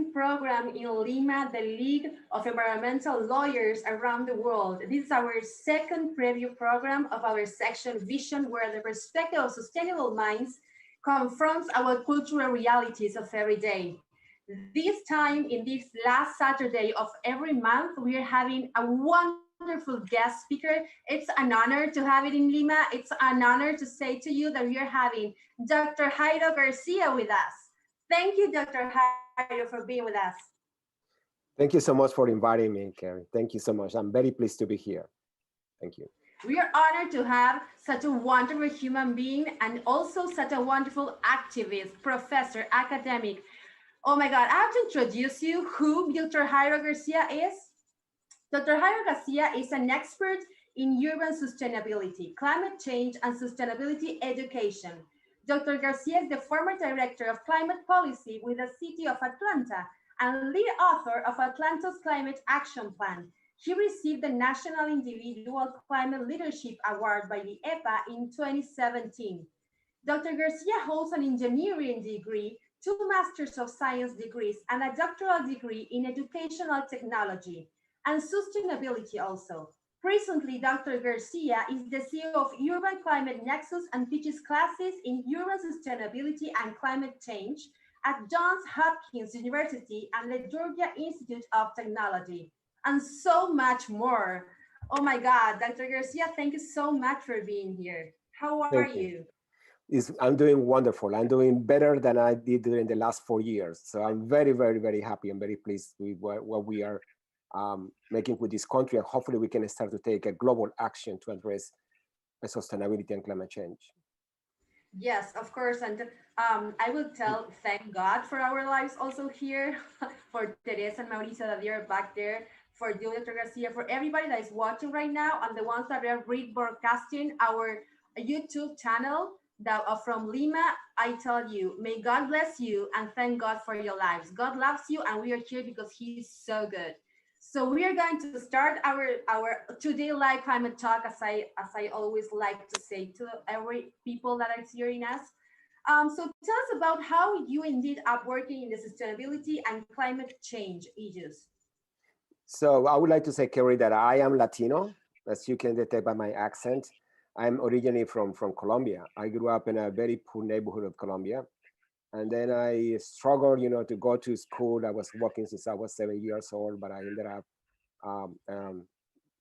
second program in Lima, the League of Environmental Lawyers Around the World. This is our second preview program of our section Vision, where the perspective of sustainable minds confronts our cultural realities of every day. This time, in this last Saturday of every month, we are having a wonderful guest speaker. It's an honor to have it in Lima. It's an honor to say to you that we are having Dr. JAIRO Garcia with us. Thank you, Dr. JAIRO, for being with us. Thank you so much for inviting me, Carrie. Thank you so much. I'm very pleased to be here. Thank you. We are honored to have such a wonderful human being and also such a wonderful activist, professor, academic. Oh my God, I have to introduce you who Dr. JAIRO Garcia is. Dr. JAIRO Garcia is an expert in urban sustainability, climate change, and sustainability education. Dr. Garcia is the former director of climate policy with the city of Atlanta and lead author of Atlanta's Climate Action Plan. He received the National Individual Climate Leadership Award by the EPA in 2017. Dr. Garcia holds an engineering degree, 2 Masters of Science degrees, and a doctoral degree in educational technology and sustainability also. Recently, Dr. Garcia is the CEO of Urban Climate Nexus and teaches classes in urban sustainability and climate change at Johns Hopkins University and the Georgia Institute of Technology, and so much more. Oh my God, Dr. Garcia, thank you so much for being here. How are you? I'm doing wonderful. I'm doing better than I did during the last 4 years. So I'm very, very, very happy and very pleased with what we are making with this country, and hopefully we can start to take a global action to address sustainability and climate change. Yes, of course, and I will thank God for our lives also here, for Teresa and Mauricio that they are back there, for Dr. Garcia, for everybody that is watching right now, and the ones that are rebroadcasting our YouTube channel that are from Lima. I tell you, may God bless you and thank God for your lives. God loves you, and we are here because He's so good. So we are going to start our today live climate talk, as I always like to say to every people that are hearing us. So tell us about how you ended up working in the sustainability and climate change issues. So I would like to say, Kerry, that I am Latino, as you can detect by my accent. I'm originally from Colombia. I grew up in a very poor neighborhood of Colombia. And then I struggled, to go to school. I was working since I was 7 years old, but I ended up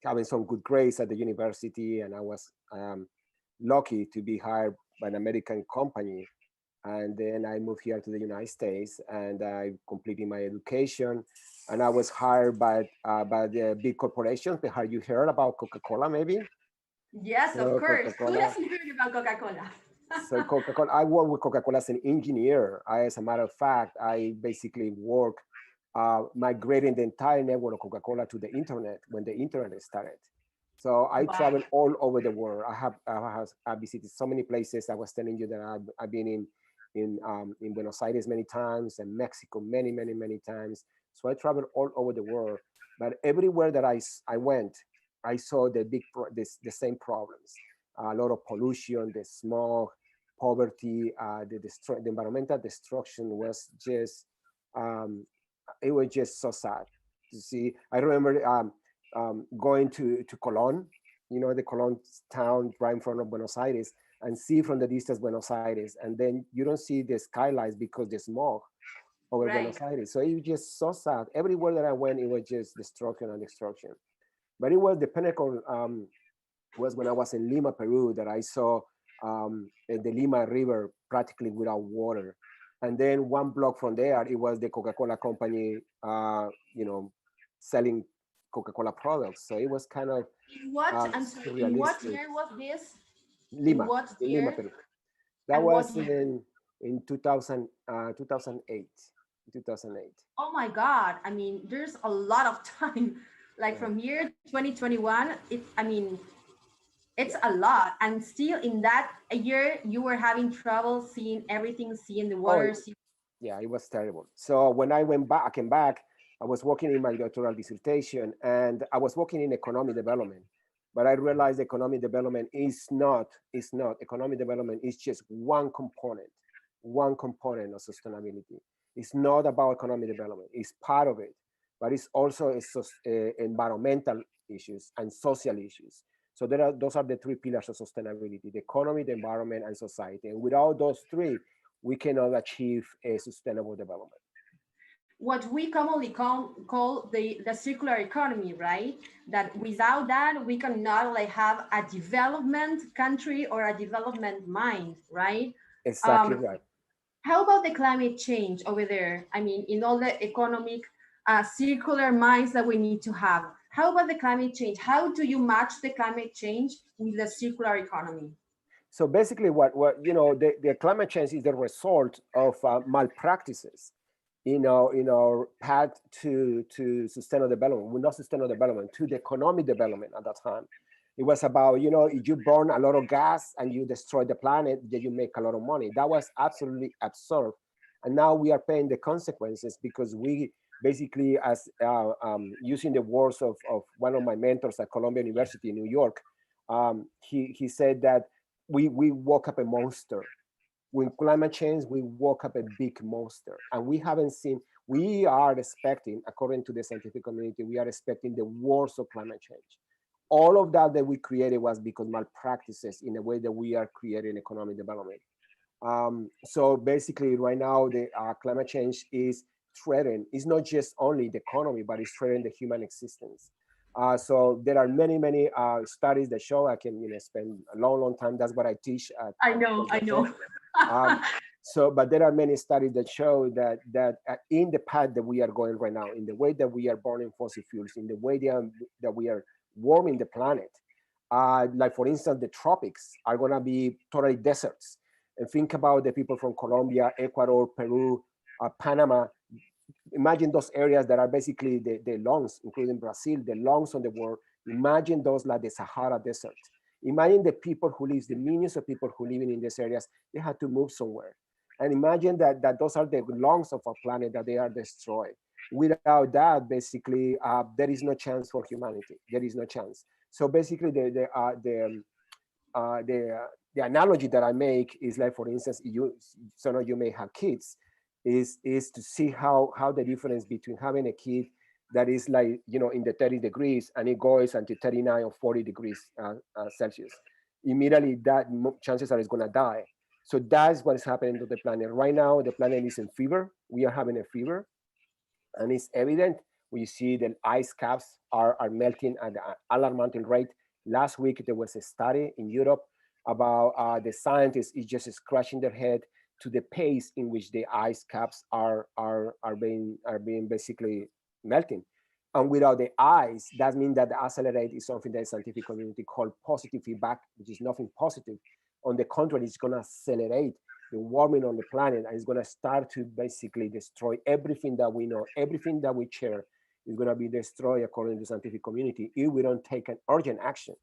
having some good grades at the university, and I was lucky to be hired by an American company. And then I moved here to the United States, and I completed my education, and I was hired by the big corporations. Have you heard about Coca-Cola, maybe? Yes, of course. Who hasn't heard about Coca-Cola? So Coca-Cola, I work with Coca-Cola as an engineer. As a matter of fact, I basically work migrating the entire network of Coca-Cola to the internet when the internet started. So I travel all over the world. I visited so many places. I was telling you that I've been in Buenos Aires many times, and Mexico many times. So I traveled all over the world. But everywhere that I went, I saw the same problems. A lot of pollution, the smog, poverty, the environmental destruction was just, it was just so sad to see. I remember going to Colón, the Colón town right in front of Buenos Aires, and see from the distance Buenos Aires, and then you don't see the skylines because the smog over Buenos Aires. So it was just so sad. Everywhere that I went, it was just destruction and destruction. But it was the pinnacle was when I was in Lima, Peru, that I saw the Lima River practically without water. And then one block from there, it was the Coca-Cola company, selling Coca-Cola products. So it was kind of in what year was this? Lima, in Lima, Peru. That was in 2008. Oh my God! I mean, there's a lot of time. Like from here, 2021. It's a lot, and still in that year you were having trouble seeing everything, seeing the water. Yeah, it was terrible. So when I came back, I was working in my doctoral dissertation, and I was working in economic development. But I realized economic development is not. Economic development is just one component of sustainability. It's not about economic development. It's part of it, but it's also environmental issues and social issues. So those are the three pillars of sustainability: the economy, the environment, and society. And without those three, we cannot achieve a sustainable development. What we commonly call the circular economy, right? That without that, we cannot like have a development country or a development mind, right? Exactly right. How about the climate change over there? I mean, in all the economic circular minds that we need to have, how about the climate change? How do you match the climate change with the circular economy? So basically, what the climate change is the result of malpractices in our path to sustainable development. Well, not sustainable development, to the economic development at that time. It was about, if you burn a lot of gas and you destroy the planet, then you make a lot of money. That was absolutely absurd. And now we are paying the consequences because we basically, as using the words of one of my mentors at Columbia University in New York, he said that we woke up a monster. With climate change, we woke up a big monster. And we are expecting, according to the scientific community, we are expecting the worst of climate change. All of that we created was because malpractices in the way that we are creating economic development. So basically right now, the climate change is threatening. It's not just only the economy, but it's threatening the human existence. So there are many studies that show. I can spend a long time. That's what I teach. I know. But there are many studies that show that in the path that we are going right now, in the way that we are burning fossil fuels, in the way that we are warming the planet, like for instance, the tropics are going to be totally deserts. And think about the people from Colombia, Ecuador, Peru, Panama. Imagine those areas that are basically the lungs, including Brazil, the lungs of the world. Imagine those like the Sahara Desert. Imagine the people who live, the millions of people who live in these areas, they had to move somewhere. And imagine that those are the lungs of our planet that they are destroyed. Without that, basically, there is no chance for humanity. There is no chance. So basically, the analogy that I make is like, for instance, some of you may have kids, is to see how the difference between having a kid that is like, in the 30 degrees and it goes until 39 or 40 degrees Celsius. Immediately that chances are it's gonna die. So that's what is happening to the planet. Right now, the planet is in fever. We are having a fever. And it's evident. We see that ice caps are melting at an alarming rate. Last week, there was a study in Europe about the scientists is just scratching their head to the pace in which the ice caps are being basically melting. And without the ice, that means that the accelerate is something that the scientific community called positive feedback, which is nothing positive. On the contrary, it's going to accelerate the warming on the planet, and it's going to start to basically destroy everything that we know, everything that we share is going to be destroyed according to the scientific community if we don't take an urgent action.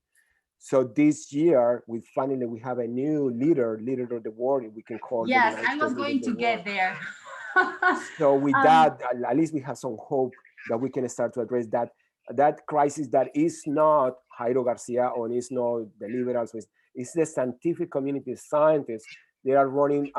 So this year, we have a new leader of the world, we can call. Yes, I was going to get there. So with that, at least we have some hope that we can start to address that crisis that is not Jairo Garcia or is not the liberals. It's the scientific community, scientists. They are running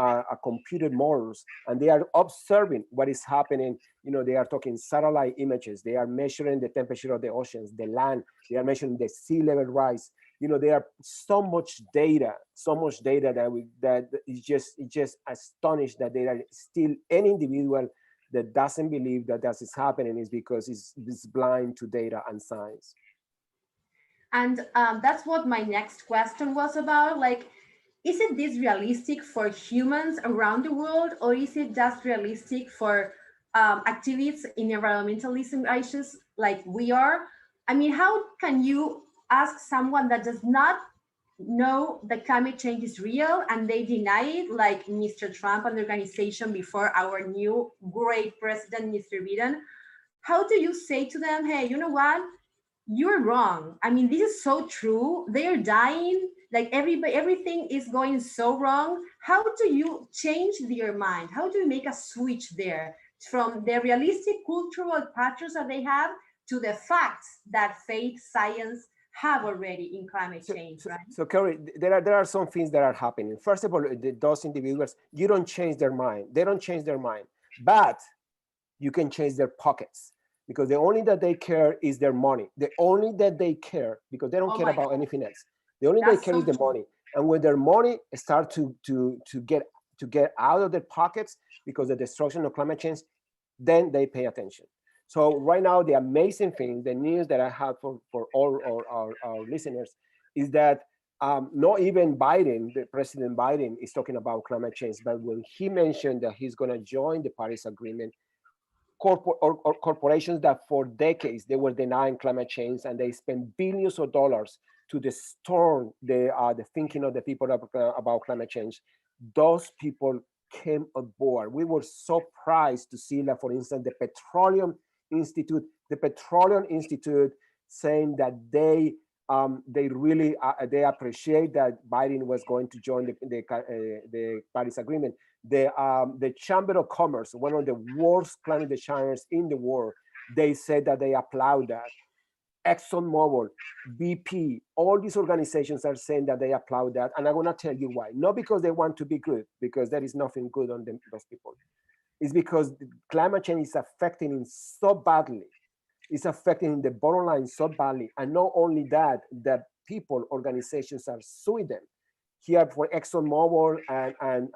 computer models and they are observing what is happening. They are taking satellite images. They are measuring the temperature of the oceans, the land. They are measuring the sea level rise. There are so much data that is just astonished that there are still any individual that doesn't believe that is happening is because it's blind to data and science. And that's what my next question was about. Like, is it this realistic for humans around the world, or is it just realistic for activists in environmentalism issues like we are? I mean, how can you ask someone that does not know that climate change is real and they deny it, like Mr. Trump and the organization before our new great president, Mr. Biden? How do you say to them, hey, you know what? You're wrong. I mean, this is so true. They're dying. Like everything is going so wrong. How do you change their mind? How do you make a switch there from the realistic cultural patterns that they have to the facts that faith, science have already in climate change, right? So Carrie, there are some things that are happening. First of all, those individuals, you don't change their mind. They don't change their mind. but you can change their pockets, because the only that they care is their money. The only that they care, because they don't care about anything else. The only they care is the money. And when their money start to get out of their pockets because of the destruction of climate change, then they pay attention. So right now, the amazing thing, the news that I have for all our listeners is that not even Biden, the President Biden, is talking about climate change, but when he mentioned that he's going to join the Paris Agreement, corporations that for decades they were denying climate change, and they spent billions of dollars to distort the thinking of the people about climate change, those people came aboard. We were surprised to see that, for instance, the Petroleum Institute saying that they really they appreciate that Biden was going to join the Paris Agreement. The Chamber of Commerce, one of the worst climate deniers in the world, they said that they applaud that. ExxonMobil, BP, all these organizations are saying that they applaud that, and I'm going to tell you why. Not because they want to be good, because there is nothing good on those people. It's because climate change is affecting them so badly. It's affecting the bottom line so badly, and not only that, that people, organizations are suing them. Here for ExxonMobil and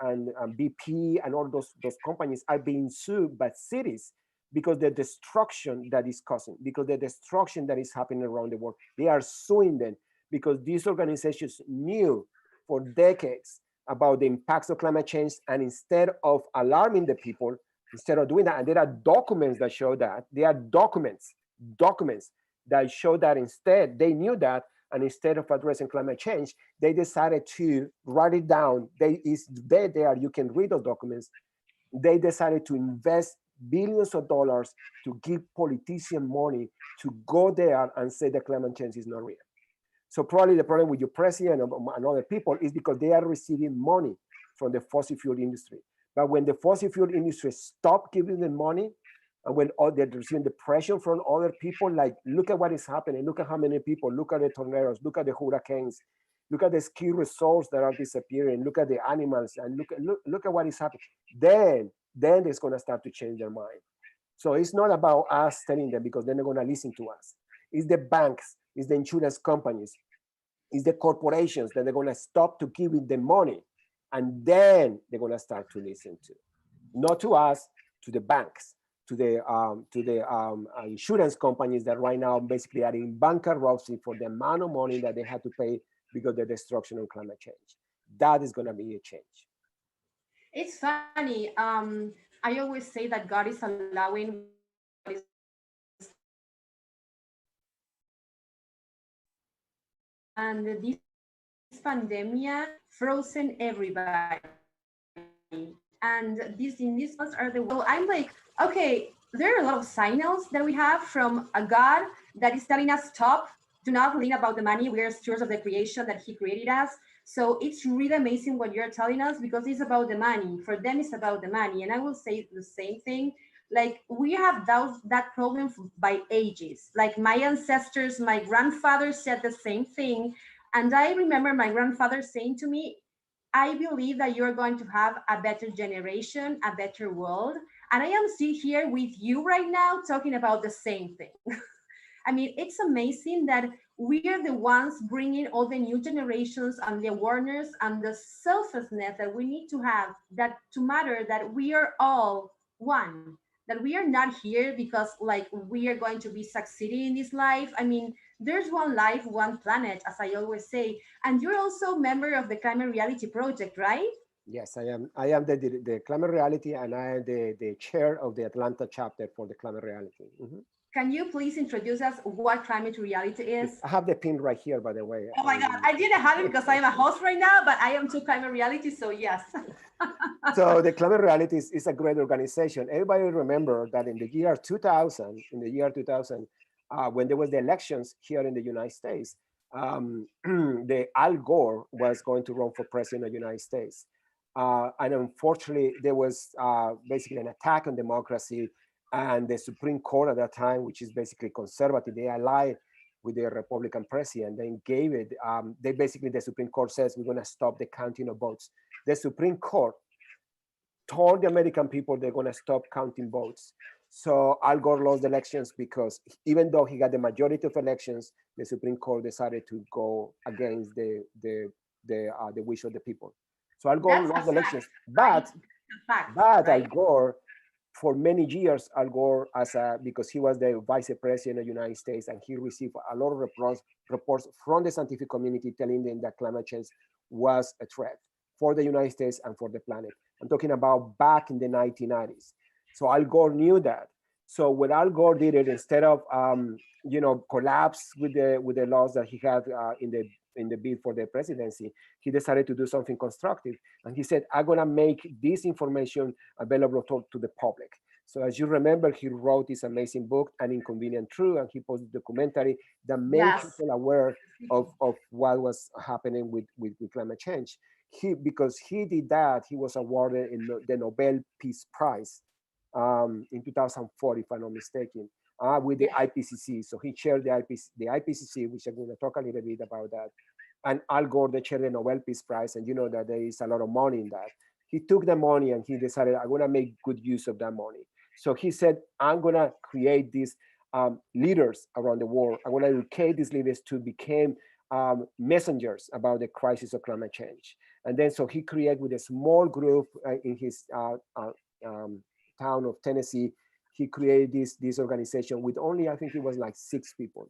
BP and all those companies are being sued by cities because the destruction that is causing, because the destruction that is happening around the world. They are suing them because these organizations knew for decades about the impacts of climate change, and instead of alarming the people, instead of doing that, and there are documents that show that, there are documents that show that instead they knew that, and instead of addressing climate change, they decided to write it down. There, you can read those documents. They decided to invest billions of dollars to give politicians money to go there and say that climate change is not real. So probably the problem with your president and other people is because they are receiving money from the fossil fuel industry. But when the fossil fuel industry stopped giving them money, and when they're receiving the pressure from other people, like, look at what is happening, look at how many people, look at the tornadoes, look at the hurricanes, look at the ski resorts that are disappearing, look at the animals, and look at what is happening, then it's going to start to change their mind. So it's not about us telling them, because they're not going to listen to us. It's the banks, it's the insurance companies, it's the corporations that they're going to stop to giving them money, and then they're going to start to listen to. Not to us, to the banks, to the insurance companies that right now basically are in bankruptcy for the amount of money that they had to pay because of the destruction of climate change. That is going to be a change. It's funny. I always say that God is allowing what is, and this pandemic frozen everybody. And in these months are the, well, I'm like, okay, there are a lot of signals that we have from a God that is telling us, stop, do not lean about the money. We are stewards of the creation that he created us. So it's really amazing what you're telling us, because it's about the money. For them, it's about the money. And I will say the same thing. Like, we have that problem by ages. Like, my ancestors, my grandfather said the same thing. And I remember my grandfather saying to me, I believe that you're going to have a better generation, a better world. And I am still here with you right now talking about the same thing. I mean, it's amazing that we are the ones bringing all the new generations and the awareness and the selflessness that we need to have, that to matter that we are all one, that we are not here because like we are going to be succeeding in this life. I mean, there's one life, one planet, as I always say. And you're also a member of the Climate Reality Project, right? Yes, I am. I am the Climate Reality, and I am the chair of the Atlanta chapter for the Climate Reality. Mm-hmm. Can you please introduce us what Climate Reality is? I have the pin right here, by the way. Oh my God, I didn't have it because I am a host right now, but I am too Climate Reality, so yes. So the Climate Reality is a great organization. Everybody remember that in the year 2000, when there was the elections here in the United States, the Al Gore was going to run for president of the United States. And unfortunately, there was basically an attack on democracy, and the Supreme Court at that time, which is basically conservative, they allied with the Republican president. They gave it, the Supreme Court says, we're going to stop the counting of votes. The Supreme Court told the American people they're going to stop counting votes. So Al Gore lost the elections because even though he got the majority of elections, the Supreme Court decided to go against the wish of the people. So Al Gore lost the elections, but Al Gore, for many years, Al Gore, because he was the vice president of the United States, and he received a lot of reports from the scientific community telling them that climate change was a threat for the United States and for the planet. I'm talking about back in the 1990s. So Al Gore knew that. So what Al Gore did, it instead of collapse with the laws that he had in the bid for the presidency, he decided to do something constructive. And he said, I'm gonna make this information available to the public. So as you remember, he wrote this amazing book, An Inconvenient Truth, and he posted a documentary that made people aware of what was happening with climate change. Because he did that, he was awarded the Nobel Peace Prize in 2004, if I'm not mistaken, with the IPCC. So he chaired the IPCC, which I'm going to talk a little bit about that. And Al Gore, the chair of the Nobel Peace Prize, and you know that there is a lot of money in that. He took the money and he decided, I'm going to make good use of that money. So he said, I'm going to create these leaders around the world. I'm going to educate these leaders to become messengers about the crisis of climate change. And then so he created with a small group in his town of Tennessee, he created this organization with only, I think it was like 6 people.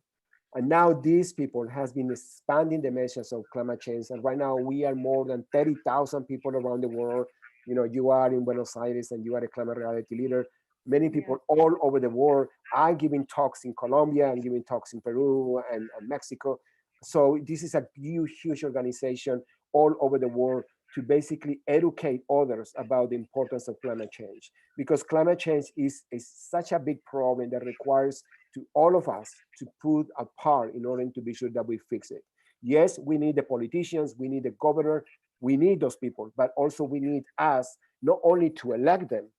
And now these people has been expanding the measures of climate change. And right now we are more than 30,000 people around the world. You know, you are in Buenos Aires and you are a climate reality leader. Many people all over the world are giving talks in Colombia and giving talks in Peru and Mexico. So this is a huge organization all over the world to basically educate others about the importance of climate change, because climate change is such a big problem that requires to all of us to put a part in order to be sure that we fix it. Yes, we need the politicians, we need the governor, we need those people, but also we need us not only to elect them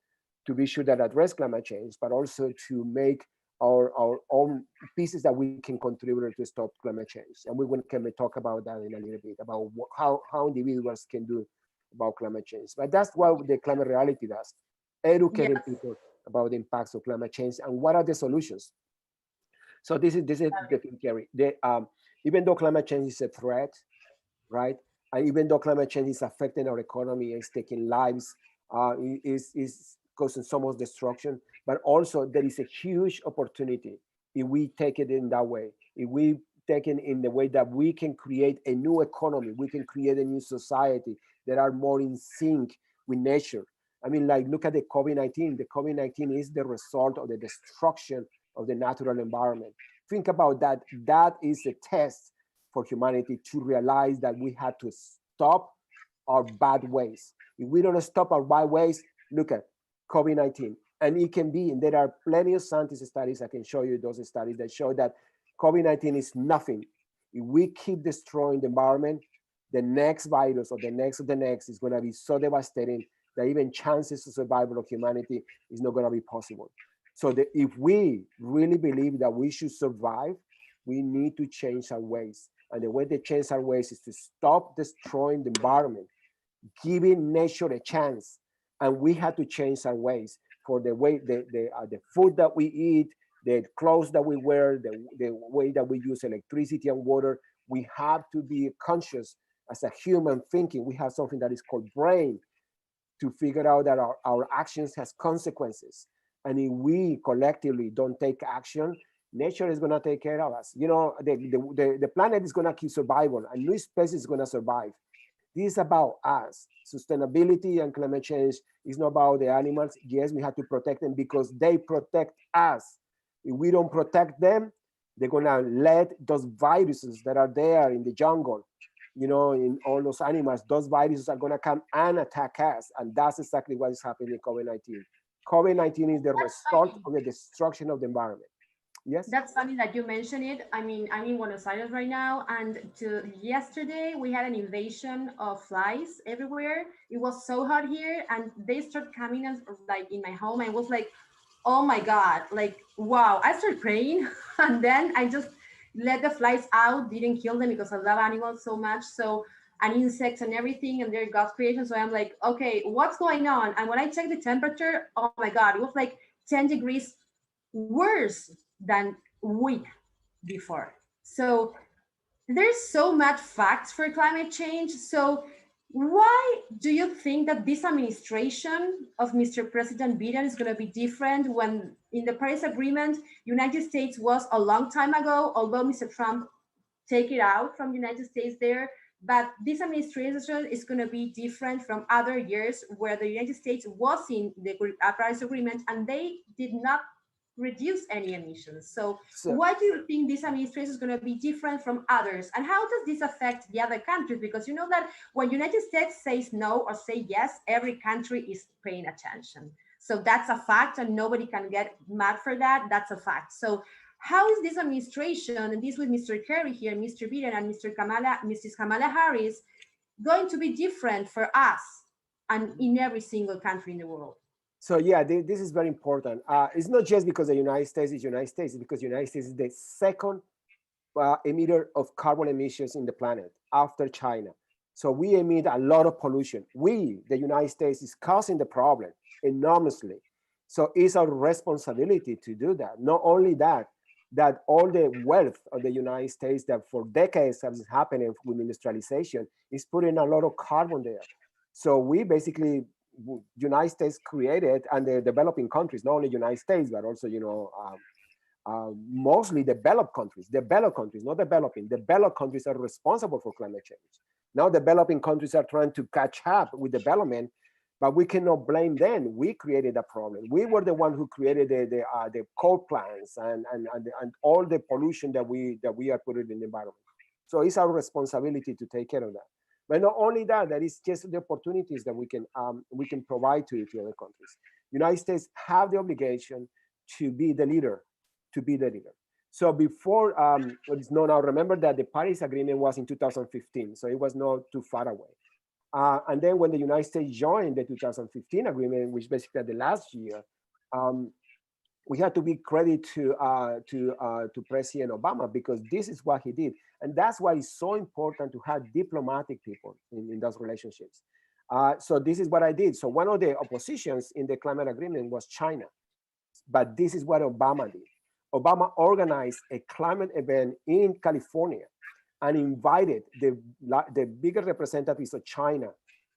to be sure that address climate change, but also to make our own pieces that we can contribute to stop climate change. And we can talk about that in a little bit, about how individuals can do about climate change. But that's what the climate reality does, educating people about the impacts of climate change and what are the solutions. So this is the thing, Kerry. Even though climate change is a threat, right? And even though climate change is affecting our economy, it's taking lives, is causing so much destruction, but also there is a huge opportunity if we take it in that way. If we take it in the way that we can create a new economy, we can create a new society that are more in sync with nature. I mean, like, look at the COVID-19. The COVID-19 is the result of the destruction of the natural environment. Think about that. That is a test for humanity to realize that we had to stop our bad ways. If we don't stop our bad ways, look at COVID-19. And it can be, and there are plenty of scientific studies, I can show you those studies that show that COVID-19 is nothing. If we keep destroying the environment, the next virus or the next is going to be so devastating that even chances of survival of humanity is not going to be possible. So if we really believe that we should survive, we need to change our ways. And the way to change our ways is to stop destroying the environment, giving nature a chance. And we have to change our ways for the way the food that we eat, the clothes that we wear, the way that we use electricity and water. We have to be conscious as a human thinking. We have something that is called brain to figure out that our actions has consequences. And if we collectively don't take action, nature is going to take care of us. You know, the planet is going to keep survival. A new species is going to survive. This is about us. Sustainability and climate change is not about the animals. Yes, we have to protect them because they protect us. If we don't protect them, they're going to let those viruses that are there in the jungle, you know, in all those animals, those viruses are going to come and attack us. And that's exactly what is happening in COVID-19. COVID-19 is the result of the destruction of the environment. Yes. That's funny that you mentioned it. I mean, I'm in Buenos Aires right now, and yesterday we had an invasion of flies everywhere. It was so hot here, and they started coming as, like, in my home. I was like, oh my God, like, wow. I started praying, and then I just let the flies out, didn't kill them because I love animals so much. So and insects and everything, and they're God's creation. So I'm like, okay, what's going on? And when I checked the temperature, oh my God, it was like 10 degrees worse than week before. So there's so much facts for climate change. So why do you think that this administration of Mr. President Biden is going to be different when in the Paris Agreement, United States was a long time ago, although Mr. Trump take it out from the United States there, but this administration is going to be different from other years where the United States was in the Paris Agreement and they did not reduce any emissions. So why do you think this administration is going to be different from others? And how does this affect the other countries? Because you know that when United States says no or say yes, every country is paying attention. So that's a fact and nobody can get mad for that. That's a fact. So how is this administration, and this with Mr. Kerry here, Mr. Biden and Mrs. Kamala Harris, going to be different for us and in every single country in the world? So yeah, this is very important. It's not just because the United States is United States, it's because the United States is the second emitter of carbon emissions in the planet after China. So we emit a lot of pollution. We, the United States, is causing the problem enormously. So it's our responsibility to do that. Not only that, that all the wealth of the United States that for decades has happened with industrialization is putting a lot of carbon there. So we basically, United States created, and the developing countries, not only United States, but also, you know, mostly developed countries, not developing, developed countries are responsible for climate change. Now developing countries are trying to catch up with development, but we cannot blame them. We created a problem. We were the one who created the coal plants and all the pollution that we are putting in the environment. So it's our responsibility to take care of that. But not only that, that is just the opportunities that we can provide to other countries. United States have the obligation to be the leader, So before what is known now, remember that the Paris Agreement was in 2015, so it was not too far away. And then when the United States joined the 2015 agreement, which basically the last year, we had to give credit to President Obama because this is what he did. And that's why it's so important to have diplomatic people in those relationships. So this is what I did. So one of the oppositions in the climate agreement was China. But this is what Obama did. Obama organized a climate event in California and invited the bigger representatives of China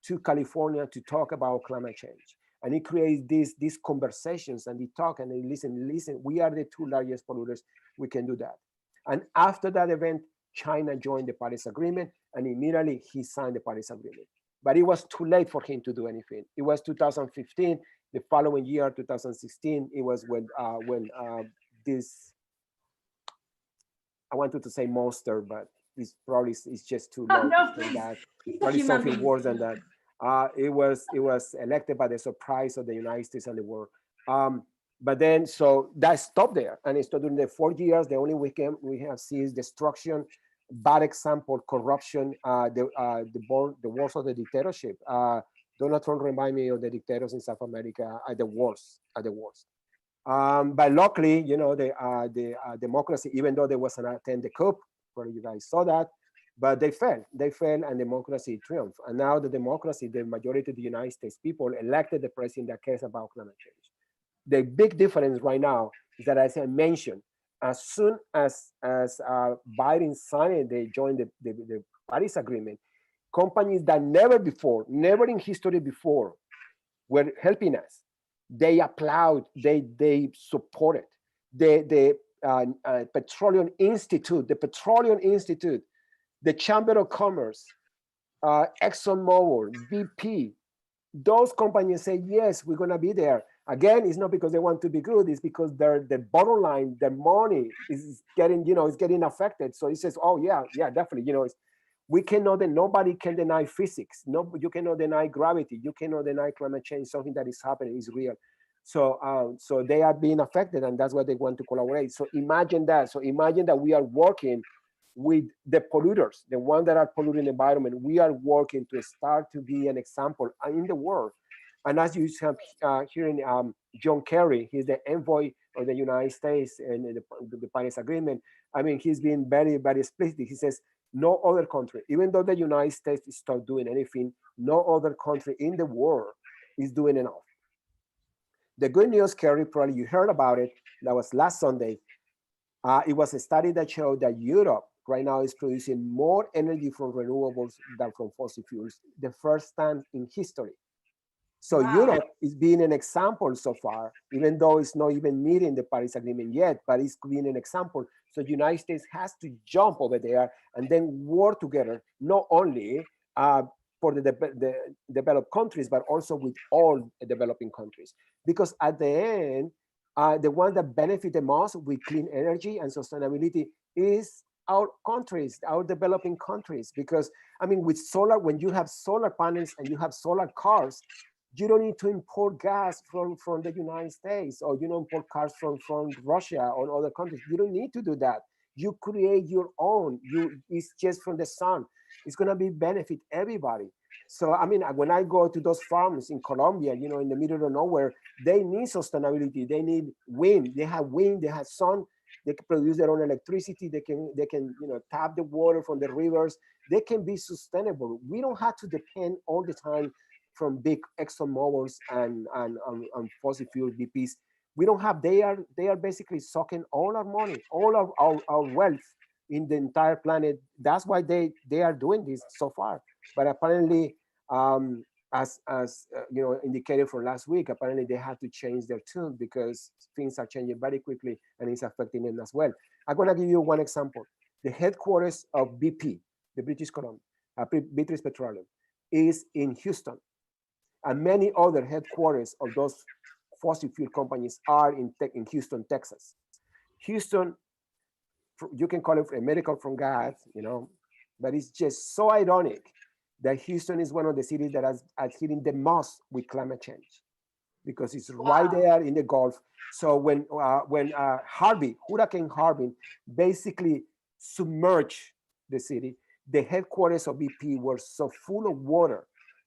to California to talk about climate change. And he creates these conversations and they talk and they listen, we are the two largest polluters, we can do that. And after that event, China joined the Paris Agreement and immediately he signed the Paris Agreement. But it was too late for him to do anything. It was 2015, the following year, 2016, it was when this, I wanted to say monster, but it's just too low to say that. Probably something worse than that. It was elected by the surprise of the United States and the world. But then, so that stopped there. And it's during the 4 years, the only we have seen is destruction, bad example, corruption, the worst of the dictatorship. Donald Trump remind me of the dictators in South America at the worst. But luckily, you know, the democracy, even though there was an attempted coup, where you guys saw that, but they fell and democracy triumphed. And now the democracy, the majority of the United States people elected the president that cares about climate change. The big difference right now is that, as I mentioned, as soon as Biden signed, they joined the Paris Agreement, companies that never in history before, were helping us. They applaud, they support it. The Petroleum Institute, the Chamber of Commerce, ExxonMobil, BP, those companies say, yes, we're going to be there. Again, it's not because they want to be good, it's because the bottom line, the money is getting, is getting affected. So it says, oh yeah, definitely, we cannot, nobody can deny physics. No, you cannot deny gravity. You cannot deny climate change. Something that is happening is real. So, so they are being affected, and that's why they want to collaborate. So imagine that. So imagine that we are working with the polluters, the ones that are polluting the environment. We are working to start to be an example in the world. And as you have hearing John Kerry, he's the envoy of the United States in the Paris Agreement. I mean, he's been very, very explicit. He says, No other country, even though the United States is not doing anything, no other country in the world is doing enough. The good news, Kerry, probably you heard about it, that was last Sunday. It was a study that showed that Europe right now is producing more energy from renewables than from fossil fuels, the first time in history. So Wow. Europe is being an example so far, even though it's not even meeting the Paris Agreement yet, but it's being an example. So the United States has to jump over there and then work together, not only for the developed countries, but also with all developing countries. Because at the end, the one that benefit the most with clean energy and sustainability is our countries, our developing countries. Because I mean, with solar, when you have solar panels and you have solar cars, you don't need to import gas from the United States, or you don't import cars from Russia or other countries. You don't need to do that. You create your own. It's just from the sun. It's gonna be benefit everybody. So I mean, when I go to those farms in Colombia, you know, in the middle of nowhere, they need sustainability. They need wind. They have wind. They have sun. They can produce their own electricity. They can you know, tap the water from the rivers. They can be sustainable. We don't have to depend all the time from big Exxon Mobils and fossil fuel BPs. We don't have. They are basically sucking all our money, all our wealth in the entire planet. That's why they are doing this so far. But apparently, as you know, indicated for last week, apparently they have to change their tune because things are changing very quickly and it's affecting them as well. I'm gonna give you one example. The headquarters of BP, the British Columbia, British Petroleum, is in Houston, and many other headquarters of those fossil fuel companies are in Houston, Texas. Houston, you can call it America from God, you know, but it's just so ironic that Houston is one of the cities that is hitting the most with climate change, because it's right there in the Gulf. So when Hurricane Harvey basically submerged the city, the headquarters of BP were so full of water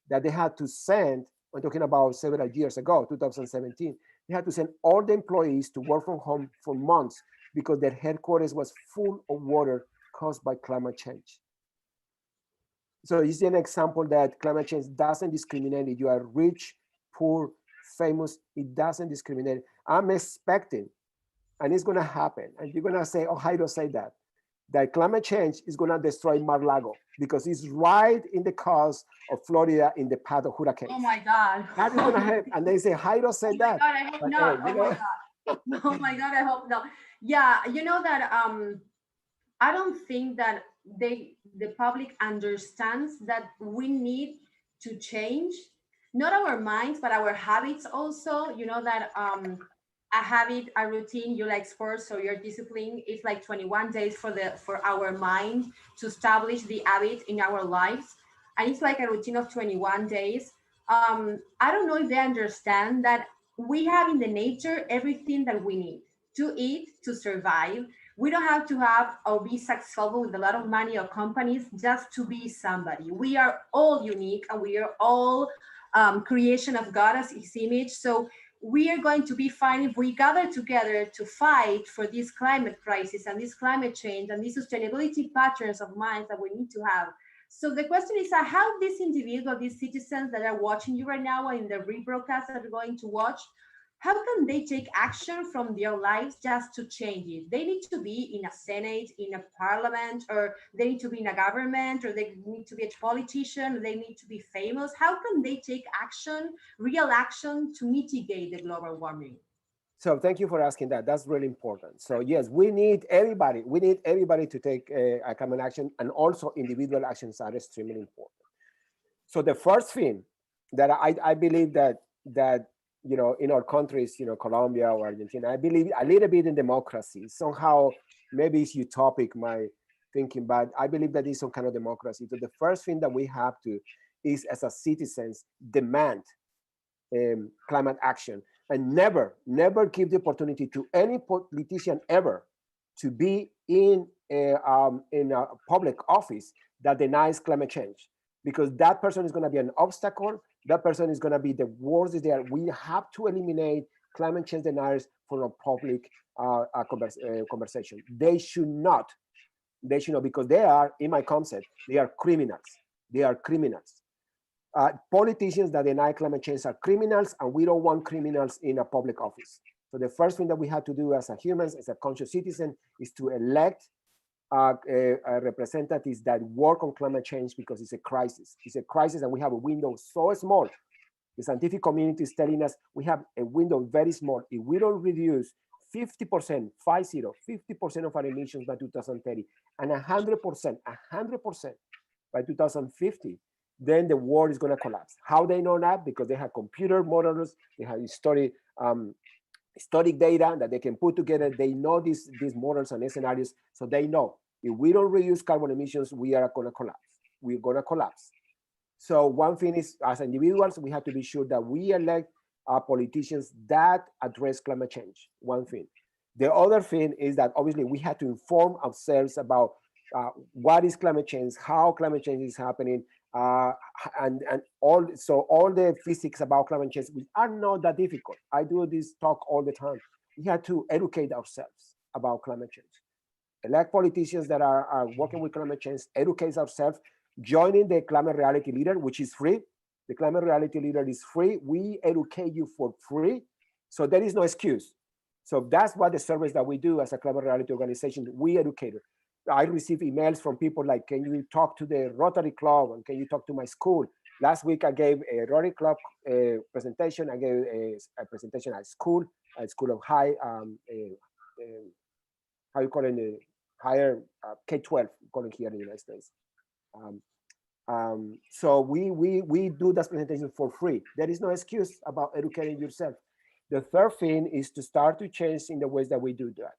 that they had to send, I'm talking about several years ago, 2017, they had to send all the employees to work from home for months because their headquarters was full of water caused by climate change. So it's an example that climate change doesn't discriminate if you are rich, poor, famous. It doesn't discriminate. I'm expecting, and it's gonna happen, and you're gonna say, oh, Jairo said that climate change is gonna destroy Mar-Lago because it's right in the coast of Florida in the path of hurricanes. Oh my God. That is gonna happen. And they say, Jairo said that. God, I hope But, not. you Oh know, my God. Oh my God, I hope not. Yeah, you know that I don't think that the public understands that we need to change not our minds but our habits also. You know that a habit, a routine, you like sports, so your discipline is like 21 days for our mind to establish the habit in our lives, and it's like a routine of 21 days. I don't know if they understand that we have in the nature everything that we need to eat, to survive. We don't have to have or be successful with a lot of money or companies just to be somebody. We are all unique and we are all creation of God as his image. So we are going to be fine if we gather together to fight for this climate crisis and this climate change and these sustainability patterns of minds that we need to have. So the question is, how these individuals, these citizens that are watching you right now and in the rebroadcast that are going to watch, how can they take action from their lives just to change it? They need to be in a senate, in a parliament, or they need to be in a government, or they need to be a politician, or they need to be famous. How can they take action, real action, to mitigate the global warming? So thank you for asking that. That's really important. So yes, we need everybody. We need everybody to take a common action, and also individual actions are extremely important. So the first thing that I believe that you know, in our countries, you know, Colombia or Argentina, I believe a little bit in democracy. Somehow, maybe it's utopic, my thinking, but I believe that is some kind of democracy. So the first thing that we have to is, as a citizens, demand climate action, and never give the opportunity to any politician ever to be in a public office that denies climate change, because that person is going to be an obstacle. That person is going to be the worst is there. We have to eliminate climate change deniers from a public conversation. They should not They should know, because they are, in my concept, they are criminals. They are criminals. Politicians that deny climate change are criminals, and we don't want criminals in a public office. So the first thing that we have to do as a humans, as a conscious citizen, is to elect representatives that work on climate change, because it's a crisis. It's a crisis, and we have a window so small. The scientific community is telling us we have a window very small. If we don't reduce 50%, 50% of our emissions by 2030, and 100% by 2050, then the world is going to collapse. How they know that? Because they have computer models, they have historic data that they can put together. They know these models and scenarios, so they know if we don't reduce carbon emissions, we are going to collapse. We're going to collapse. So one thing is, as individuals, we have to be sure that we elect politicians that address climate change. One thing. The other thing is that obviously we have to inform ourselves about what is climate change, how climate change is happening, and all the physics about climate change, which are not that difficult. I do this talk all the time. We have to educate ourselves about climate change. Elect politicians that are working with climate change, educate ourselves, joining the Climate Reality Leader, which is free. The Climate Reality Leader is free. We educate you for free. So there is no excuse. So that's what the service that we do as a Climate Reality organization. We educate. I receive emails from people like, can you talk to the Rotary Club, and can you talk to my school? Last week I gave a Rotary Club presentation. I gave a presentation at school of high, how you call it, higher K-12, call it here in the United States. So we do that presentation for free. There is no excuse about educating yourself. The third thing is to start to change in the ways that we do that.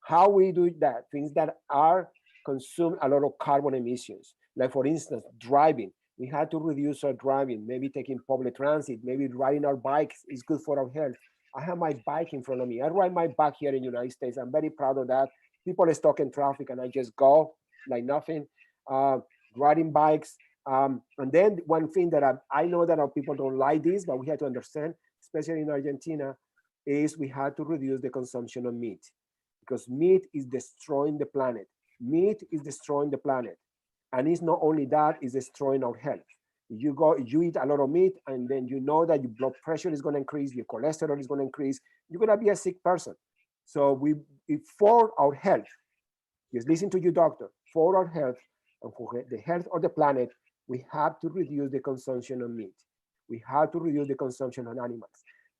How we do that, things that are consume a lot of carbon emissions. Like for instance, driving. We had to reduce our driving, maybe taking public transit, maybe riding our bikes is good for our health. I have my bike in front of me. I ride my bike here in the United States. I'm very proud of that. People are stuck in traffic and I just go like nothing, riding bikes. And then one thing that I know that our people don't like this, but we have to understand, especially in Argentina, is we had to reduce the consumption of meat, because meat is destroying the planet. Meat is destroying the planet. And it's not only that, it's destroying our health. You eat a lot of meat, and then you know that your blood pressure is going to increase, your cholesterol is going to increase, you're going to be a sick person. So for our health, just listen to your doctor, for our health and for the health of the planet, we have to reduce the consumption of meat. We have to reduce the consumption of animals.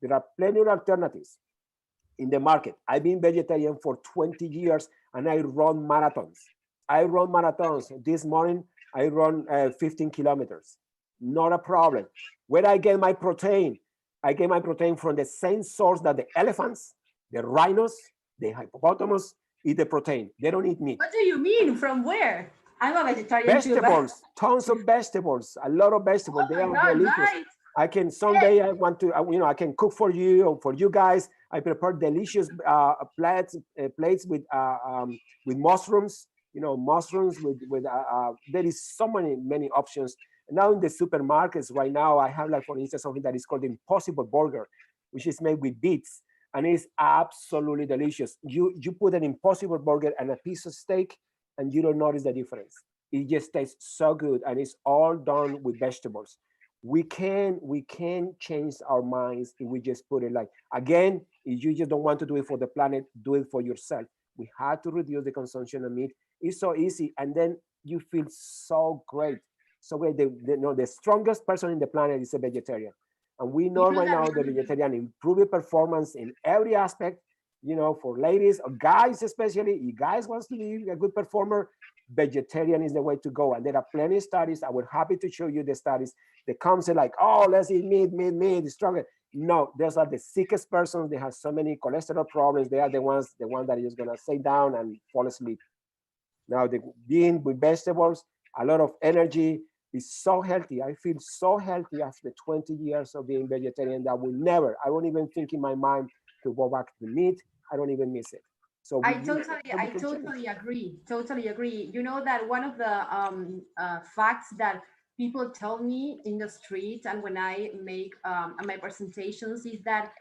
There are plenty of alternatives in the market. I've been vegetarian for 20 years and I run marathons. This morning, I run 15 kilometers. Not a problem. Where I get my protein? I get my protein from the same source that the elephants, the rhinos, the hippopotamus eat the protein. They don't eat meat. What do you mean? From where? I'm a vegetarian vegetables, too, tons of vegetables, a lot of vegetables. Oh they are God, delicious. right. I can someday I want to, I can cook for you or for you guys. I prepare delicious plates with mushrooms. Mushrooms with there is so many options. Now in the supermarkets right now, I have like, for instance, something that is called the Impossible Burger, which is made with beets, and it's absolutely delicious. You put an Impossible Burger and a piece of steak, and you don't notice the difference. It just tastes so good, and it's all done with vegetables. We can change our minds if we just put it like, again, if you just don't want to do it for the planet, do it for yourself. We have to reduce the consumption of meat. It's so easy, and then you feel so great. So great. The strongest person in the planet is a vegetarian, and we know right now the vegetarian improve performance in every aspect. For ladies or guys, especially, if guys wants to be a good performer, vegetarian is the way to go. And there are plenty of studies. I would happy to show you the studies that comes in like, oh, let's eat meat, it's stronger. No, those are the sickest persons. They have so many cholesterol problems. They are the ones that are just gonna sit down and fall asleep. Now, being with vegetables, a lot of energy, is so healthy. I feel so healthy after 20 years of being vegetarian that I won't even think in my mind to go back to meat. I don't even miss it. So I totally agree. You know that one of the facts that people tell me in the street and when I make my presentations is that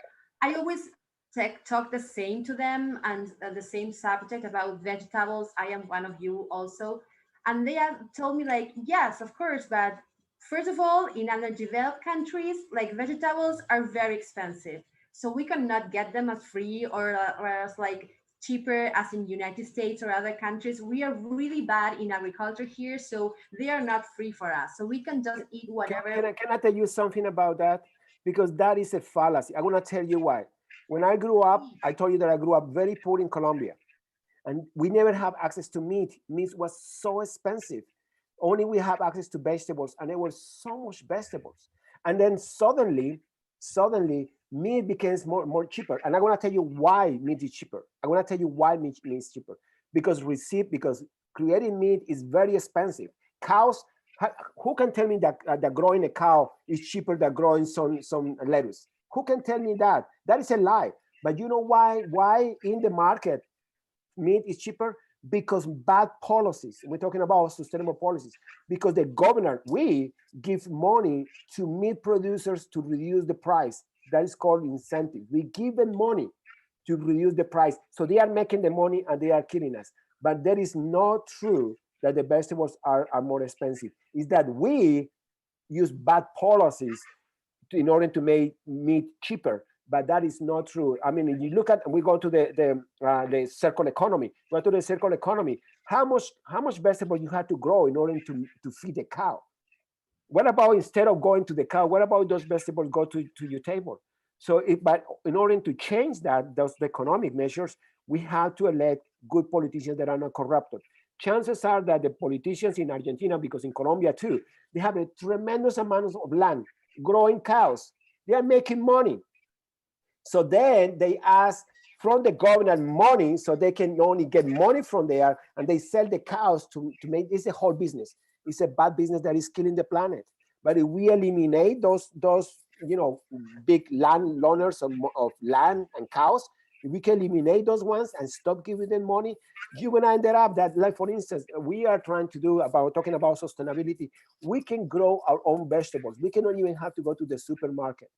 I always talk the same to them and the same subject about vegetables. I am one of you also. And they have told me like, yes, of course, but first of all, in underdeveloped countries, like vegetables are very expensive. So we cannot get them as free or as like cheaper as in United States or other countries. We are really bad in agriculture here, so they are not free for us. So we can just eat whatever. Can I tell you something about that? Because that is a fallacy. I'm gonna tell you why. When I grew up, I told you that I grew up very poor in Colombia, and we never have access to meat. Meat was so expensive. Only we have access to vegetables, and there were so much vegetables. And then suddenly, meat becomes more cheaper. And I'm gonna tell you why meat is cheaper. I'm gonna tell you why meat is cheaper. Because creating meat is very expensive. Cows, who can tell me that growing a cow is cheaper than growing some lettuce? Who can tell me that? That is a lie. But you know why? Why in the market meat is cheaper? Because bad policies. We're talking about sustainable policies. Because the governor, we give money to meat producers to reduce the price. That is called incentive. We give them money to reduce the price. So they are making the money and they are killing us. But that is not true that the vegetables are more expensive. It's that we use bad policies in order to make meat cheaper. But that is not true. I mean, if you look at, we go to the circle economy. Go to the circle economy. How much vegetable you have to grow in order to feed the cow? What about instead of going to the cow? What about those vegetables go to your table? So, but in order to change that, those economic measures, we have to elect good politicians that are not corrupted. Chances are that the politicians in Argentina, because in Colombia too, they have a tremendous amount of land, growing cows. They are making money. So then they ask from the government money so they can only get money from there, and they sell the cows to make, it's a whole business. It's a bad business that is killing the planet. But if we eliminate those big landowners of land and cows, if we can eliminate those ones and stop giving them money, you're gonna end up that, like for instance, we are trying to talking about sustainability. We can grow our own vegetables. We cannot even have to go to the supermarket.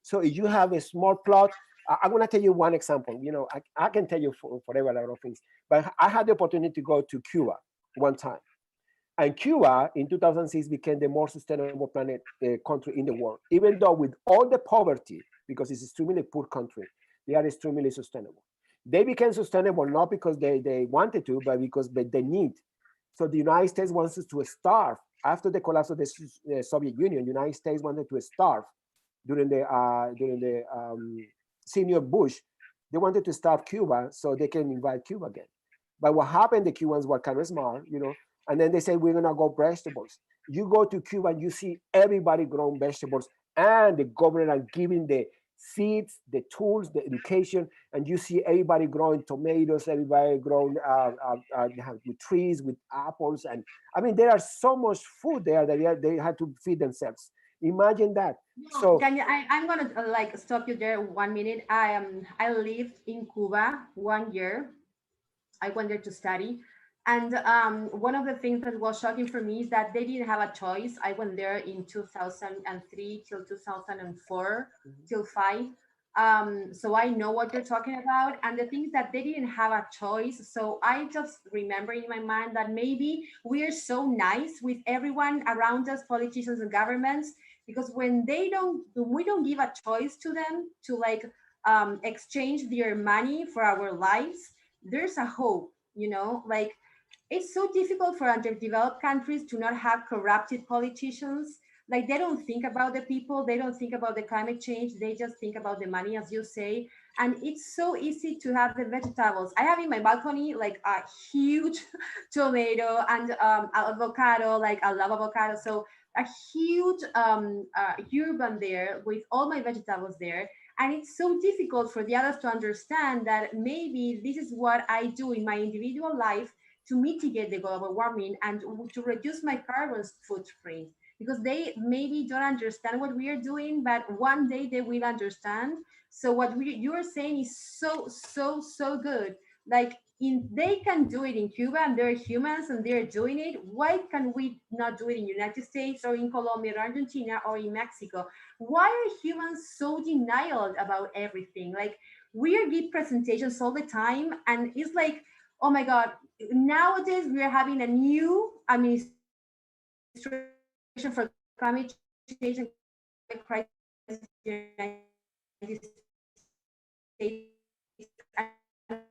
So if you have a small plot, I'm going to tell you one example. I can tell you forever a lot of things, but I had the opportunity to go to Cuba one time. And Cuba in 2006 became the more sustainable country in the world, even though with all the poverty, because it's extremely poor country, they are extremely sustainable. They became sustainable not because they wanted to, but because they need. So the United States wants us to starve. After the collapse of the Soviet Union, the United States wanted to starve during the senior Bush. They wanted to start Cuba so they can invade Cuba again. But what happened, the Cubans were kind of smart, and then they said, we're gonna go vegetables. You go to Cuba and you see everybody growing vegetables, and the government are giving the seeds, the tools, the education, and you see everybody growing tomatoes, everybody growing with trees, with apples. And I mean, there are so much food there that they had to feed themselves. Imagine that. No, I'm gonna like stop you there 1 minute. I lived in Cuba 1 year. I went there to study, and one of the things that was shocking for me is that they didn't have a choice. I went there in 2003 till 2004 till five. So I know what you're talking about, and the thing is that they didn't have a choice. So I just remember in my mind that maybe we are so nice with everyone around us, politicians and governments, because when we don't give a choice to them to like exchange their money for our lives, there's a hope, like it's so difficult for underdeveloped countries to not have corrupted politicians. Like they don't think about the people, they don't think about the climate change, they just think about the money, as you say. And it's so easy to have the vegetables. I have in my balcony like a huge tomato and avocado, like I love avocado. So a huge urban there with all my vegetables there. And it's so difficult for the others to understand that maybe this is what I do in my individual life to mitigate the global warming and to reduce my carbon footprint, because they maybe don't understand what we are doing, but one day they will understand. So what you are saying is so good. Like they can do it in Cuba and they're humans and they're doing it, why can we not do it in United States or in Colombia or Argentina or in Mexico? Why are humans so denial about everything? Like, we are give presentations all the time and it's like, oh my God, nowadays we are having a new administration for climate change and climate crisis in the United States. And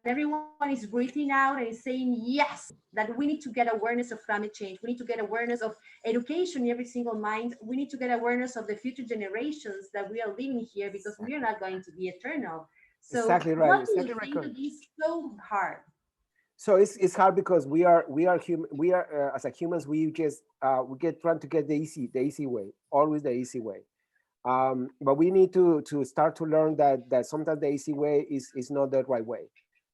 everyone is breathing out and is saying yes, that we need to get awareness of climate change. We need to get awareness of education in every single mind. We need to get awareness of the future generations that we are living here because we are not going to be eternal. So Exactly right. what do Exactly you right, think Cory. that is so hard? So it's hard because we are human. We are as a humans, we get trying to get the easy way, always the easy way. But we need to start to learn that sometimes the easy way is not the right way.